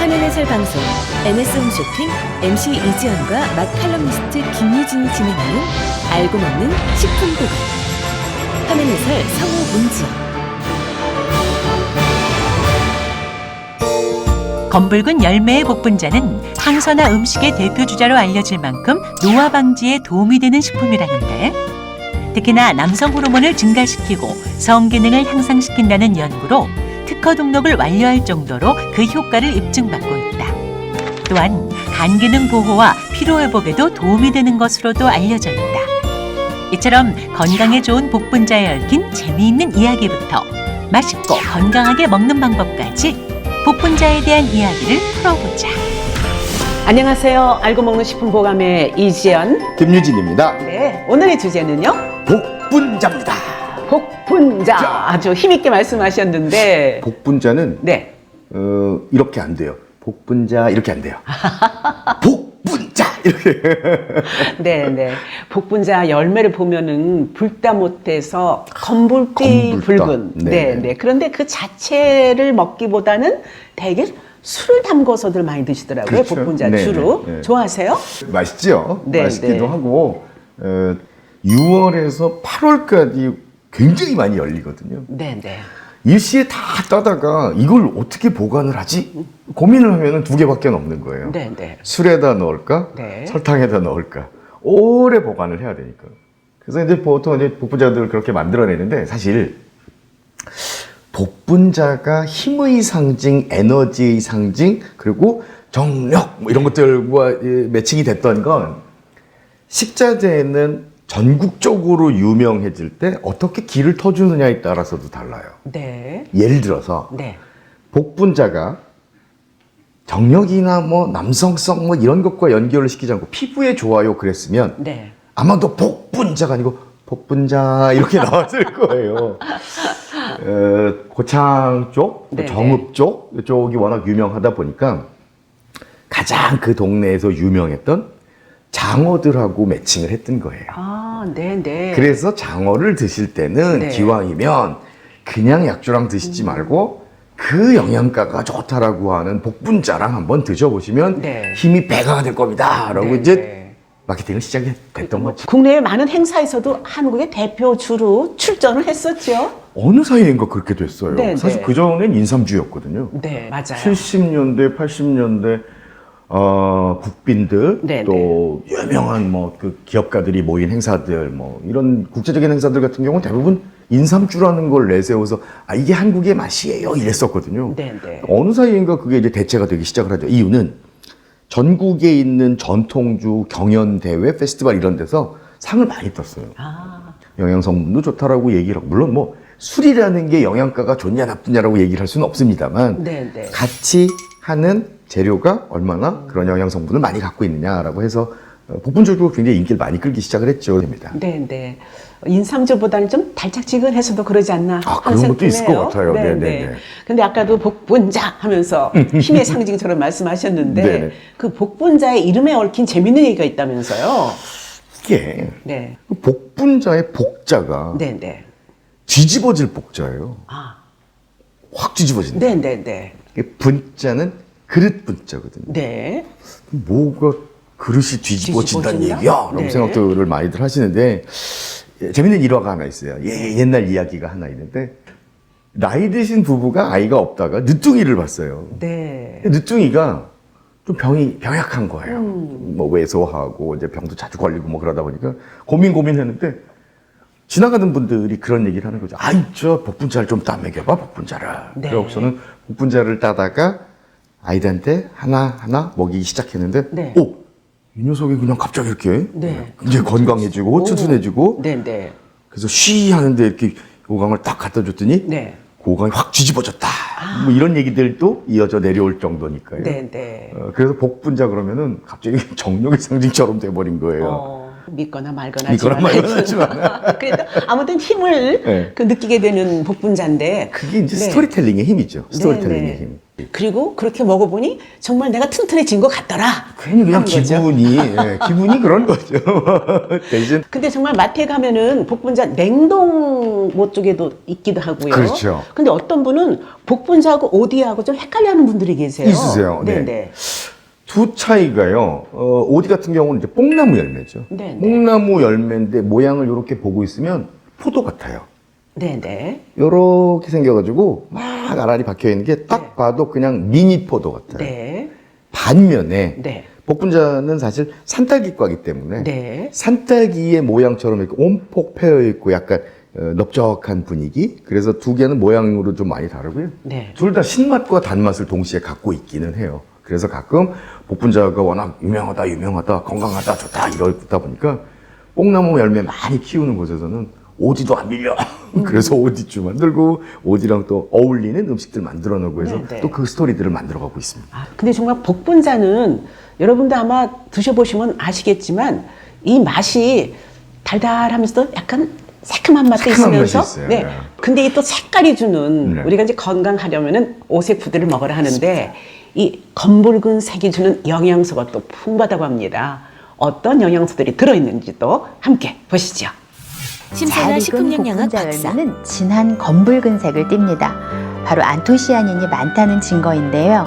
화면해설 방송 NS 홈쇼핑 MC 이지연과 맛 칼럼니스트 김유진이 진행하는 알고 먹는 식품보감. 화면해설 성우 문지연. 검붉은 열매의 복분자는 항산화 음식의 대표 주자로 알려질 만큼 노화 방지에 도움이 되는 식품이라는데, 특히나 남성 호르몬을 증가시키고 성기능을 향상시킨다는 연구로 특허 등록을 완료할 정도로 그 효과를 입증받고 있다. 또한 간 기능 보호와 피로 회복에도 도움이 되는 것으로도 알려져 있다. 이처럼 건강에 좋은 복분자에 얽힌 재미있는 이야기부터 맛있고 건강하게 먹는 방법까지 복분자에 대한 이야기를 풀어보자. 안녕하세요. 알고 먹는 식품보감의 이지연. 김유진입니다. 네, 오늘의 주제는요. 복분자입니다. 복분자. 아주 힘있게 말씀하셨는데. 복분자는 네. 이렇게 안 돼요. 복분자 이렇게 안 돼요. 복분자 이렇게. 네. 복분자 열매를 보면은 붉다 못해서 검붉디 검붉다. 붉은. 네. 네. 그런데 그 자체를 먹기보다는 대개 술을 담궈서들 많이 드시더라고요. 그렇죠. 복분자 네, 주로. 네. 좋아하세요? 맛있죠? 네, 맛있기도 네. 하고 6월에서 8월까지 굉장히 많이 열리거든요. 네. 일시에 다 따다가 이걸 어떻게 보관을 하지? 고민을 하면 두 개밖에 없는 거예요. 네. 술에다 넣을까? 네. 설탕에다 넣을까? 오래 보관을 해야 되니까. 그래서 이제 보통 이제 복분자들을 그렇게 만들어내는데, 사실 복분자가 힘의 상징, 에너지의 상징, 그리고 정력 뭐 이런 것들과 매칭이 됐던 건 식자재는 전국적으로 유명해질 때 어떻게 기를 터주느냐에 따라서도 달라요. 네. 예를 들어서 네. 복분자가 정력이나 뭐 남성성 뭐 이런 것과 연결을 시키지 않고 피부에 좋아요 그랬으면 네. 아마도 복분자가 아니고 복분자 이렇게 나왔을 거예요. 고창 쪽, 네네. 정읍 쪽 이쪽이 워낙 유명하다 보니까 가장 그 동네에서 유명했던 장어들하고 매칭을 했던 거예요. 아, 네. 그래서 장어를 드실 때는 네. 기왕이면 그냥 약주랑 드시지 말고 그 영양가가 좋다라고 하는 복분자랑 한번 드셔보시면 네. 힘이 배가 될 겁니다. 라고 네, 이제 네. 마케팅을 시작이 됐던 거죠. 국내의 많은 행사에서도 한국의 대표 주로 출전을 했었죠. 어느 사이인가 그렇게 됐어요. 네, 사실 네. 그전엔 인삼주였거든요. 네, 맞아요. 70년대, 80년대 국빈들 네, 또 유명한 뭐 그 기업가들이 모인 행사들 뭐 이런 국제적인 행사들 같은 경우는 대부분 인삼주라는 걸 내세워서 이게 한국의 맛이에요 이랬었거든요. 네. 어느 사이인가 그게 이제 대체가 되기 시작을 하죠. 이유는 전국에 있는 전통주 경연대회, 페스티벌 이런 데서 상을 많이 떴어요. 아, 영양 성분도 좋다라고 얘기를 하고, 물론 뭐 술이라는 게 영양가가 좋냐 나쁘냐라고 얘기를 할 수는 없습니다만 네. 같이 하는 재료가 얼마나 그런 영양 성분을 많이 갖고 있느냐라고 해서 복분자도 굉장히 인기를 많이 끌기 시작을 했죠. 네. 인삼주보다는 좀 달짝지근해서도 그러지 않나 그런 하는 것도 있을 것 생각이네요. 같아요. 네. 네. 근데 아까도 복분자 하면서 힘의 상징처럼 말씀하셨는데 네네. 그 복분자의 이름에 얽힌 재밌는 얘기가 있다면서요. 이게 네. 복분자의 복자가 네. 뒤집어질 복자예요. 아, 확 뒤집어진다. 네. 분자는 그릇 분자거든요. 네. 뭐가 그릇이 뒤집어진다는 뒤집어진다? 얘기야? 라고 네. 생각들을 많이들 하시는데, 재밌는 일화가 하나 있어요. 옛날 이야기가 하나 있는데, 나이 드신 부부가 아이가 없다가 늦둥이를 봤어요. 네. 늦둥이가 좀 병약한 거예요. 뭐 왜소하고 이제 병도 자주 걸리고 뭐 그러다 보니까 고민했는데, 지나가는 분들이 그런 얘기를 하는 거죠. 저 복분자를 좀 따 먹여봐, 복분자를. 네. 그래서는 복분자를 따다가 아이들한테 하나하나 먹이기 시작했는데, 네. 이 녀석이 그냥 갑자기 이렇게 네. 이제 건강해지고 튼튼해지고, 네. 그래서 쉬 하는데 이렇게 고강을 딱 갖다 줬더니 네. 고강이 확 뒤집어졌다. 뭐 이런 얘기들도 이어져 내려올 정도니까요. 네. 그래서 복분자 그러면은 갑자기 정력의 상징처럼 돼버린 거예요. 믿거나 말거나 믿거나 말거나 그래도 아무튼 힘을 네. 느끼게 되는 복분자인데 그게 이제 네. 스토리텔링의 힘이죠. 스토리텔링의 네. 힘. 그리고 그렇게 먹어보니 정말 내가 튼튼해진 것 같더라. 괜히 그냥 하는 거죠. 기분이 그런 거죠. 대신 근데 정말 마트에 가면은 복분자 냉동 뭐 쪽에도 있기도 하고요. 그렇죠. 근데 어떤 분은 복분자하고 오디하고 좀 헷갈려하는 분들이 계세요. 있으세요. 네. 네네. 두 차이가요. 오디 같은 경우는 이제 뽕나무 열매죠. 네네. 뽕나무 열매인데 모양을 이렇게 보고 있으면 포도 같아요. 네네. 요렇게 생겨가지고 막 알알이 박혀 있는 게 딱 봐도 그냥 미니 포도 같아요. 네. 반면에 네. 복분자는 사실 산딸기과이기 때문에 네. 산딸기의 모양처럼 이렇게 온폭 패여 있고 약간 넓적한 분위기. 그래서 두 개는 모양으로 좀 많이 다르고요. 네. 둘 다 신맛과 단맛을 동시에 갖고 있기는 해요. 그래서 가끔 복분자가 워낙 유명하다, 건강하다, 좋다 이러다 보니까 뽕나무 열매 많이 키우는 곳에서는 오디도 안 밀려. 그래서 오디주 만들고 오디랑 또 어울리는 음식들 만들어 놓고 해서 네네. 또 그 스토리들을 만들어 가고 있습니다. 아, 근데 정말 복분자는 여러분도 아마 드셔보시면 아시겠지만 이 맛이 달달하면서도 약간 새콤한 맛도 새콤한 있으면서 맛이 있어요. 네. 네. 근데 이 또 색깔이 주는 네. 우리가 이제 건강하려면은 오색푸드를 먹어라 하는데 이 검붉은 색이 주는 영양소가 또 풍부하다고 합니다. 어떤 영양소들이 들어있는지도 함께 보시죠. 심사나 잘 익은 식품영양학 복분자 박사. 열매는 진한 검붉은 색을 띱니다. 바로 안토시아닌이 많다는 증거인데요.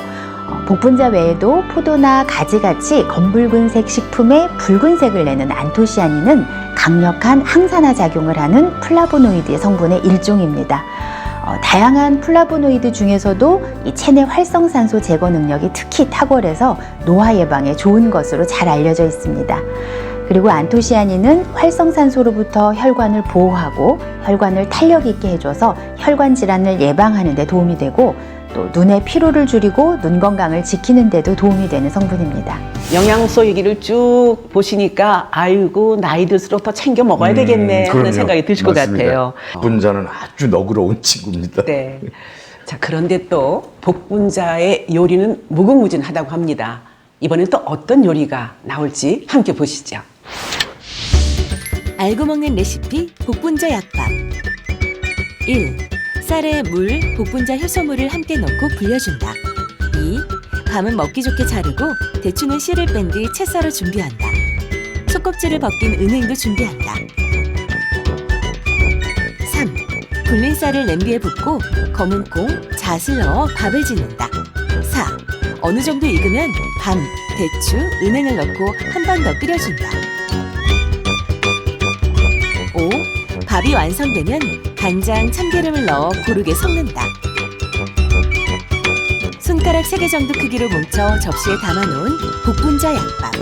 복분자 외에도 포도나 가지같이 검붉은색 식품에 붉은색을 내는 안토시아닌은 강력한 항산화 작용을 하는 플라보노이드의 성분의 일종입니다. 다양한 플라보노이드 중에서도 이 체내 활성산소 제거 능력이 특히 탁월해서 노화 예방에 좋은 것으로 잘 알려져 있습니다. 그리고 안토시아닌은 활성산소로부터 혈관을 보호하고 혈관을 탄력 있게 해줘서 혈관 질환을 예방하는 데 도움이 되고 또 눈의 피로를 줄이고 눈 건강을 지키는 데도 도움이 되는 성분입니다. 영양소 얘기를 쭉 보시니까 아이고 나이 들수록 더 챙겨 먹어야 되겠네 하는 그럼요. 생각이 드실 것 맞습니다. 같아요. 복분자는 아주 너그러운 친구입니다. 네. 자, 그런데 또 복분자의 요리는 무궁무진하다고 합니다. 이번엔 또 어떤 요리가 나올지 함께 보시죠. 알고 먹는 레시피 복분자 약밥. 1. 쌀에 물, 복분자 효소물을 함께 넣고 불려준다. 2. 밤은 먹기 좋게 자르고 대추는 씨를 뺀 뒤 채 썰어 준비한다. 속껍질을 벗긴 은행도 준비한다. 3. 불린 쌀을 냄비에 붓고 검은 콩, 잣을 넣어 밥을 짓는다. 4. 어느 정도 익으면 밤, 대추, 은행을 넣고 한 번 더 끓여준다. 5. 밥이 완성되면 간장, 참기름을 넣어 고르게 섞는다. 손가락 3개 정도 크기로 뭉쳐 접시에 담아놓은 복분자 약밥.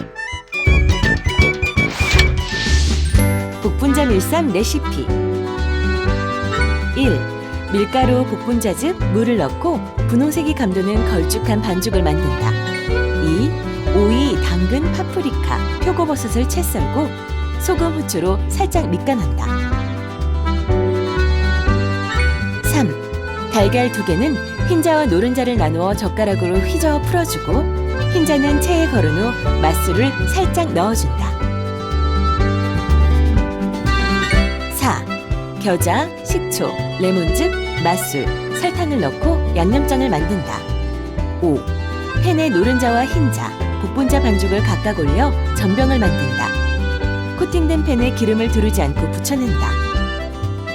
복분자 밀쌈 레시피. 1. 밀가루, 복분자즙, 물을 넣고 분홍색이 감도는 걸쭉한 반죽을 만든다. 2. 오이, 당근, 파프리카, 표고버섯을 채 썰고 소금, 후추로 살짝 밑간한다. 3. 달걀 2개는 흰자와 노른자를 나누어 젓가락으로 휘저어 풀어주고 흰자는 체에 걸은 후 맛술을 살짝 넣어준다. 4. 겨자, 식초, 레몬즙, 맛술, 설탕을 넣고 양념장을 만든다. 5. 팬에 노른자와 흰자, 복분자 반죽을 각각 올려 전병을 만든다. 코팅된 팬에 기름을 두르지 않고 붙여낸다.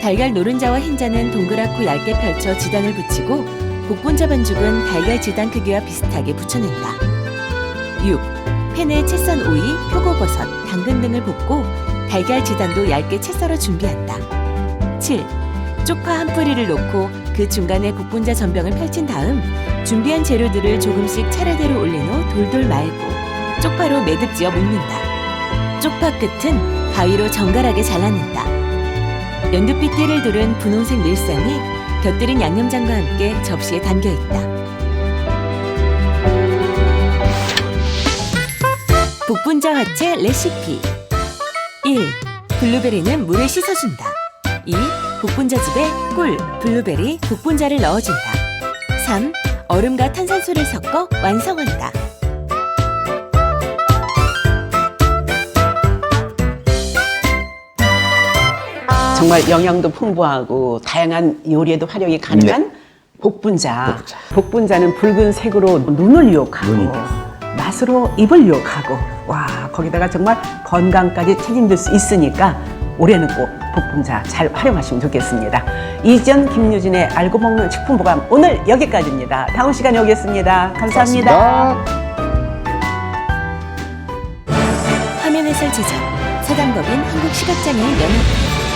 달걀 노른자와 흰자는 동그랗고 얇게 펼쳐 지단을 붙이고 복분자 반죽은 달걀 지단 크기와 비슷하게 붙여낸다. 6. 팬에 채 썬 오이, 표고버섯, 당근 등을 볶고 달걀 지단도 얇게 채 썰어 준비한다. 7. 쪽파 한 뿌리를 놓고 그 중간에 복분자 전병을 펼친 다음 준비한 재료들을 조금씩 차례대로 올린 후 돌돌 말고 쪽파로 매듭지어 묶는다. 쪽파 끝은 가위로 정갈하게 잘라낸다. 연두빛 띠를 두른 분홍색 밀쌈이 곁들인 양념장과 함께 접시에 담겨 있다. 복분자 화채 레시피. 1. 블루베리는 물에 씻어준다. 2. 복분자즙에 꿀, 블루베리, 복분자를 넣어준다. 3. 얼음과 탄산수를 섞어 완성한다. 정말 영양도 풍부하고 다양한 요리에도 활용이 가능한 복분자. 복분자는 붉은색으로 눈을 유혹하고 눈이. 맛으로 입을 유혹하고 와 거기다가 정말 건강까지 책임질 수 있으니까 올해는 꼭 복분자 잘 활용하시면 좋겠습니다. 이전 김유진의 알고 먹는 식품보감 오늘 여기까지입니다. 다음 시간에 오겠습니다. 감사합니다. 화면 해설 제작 서당법인 한국시각장애인 연합회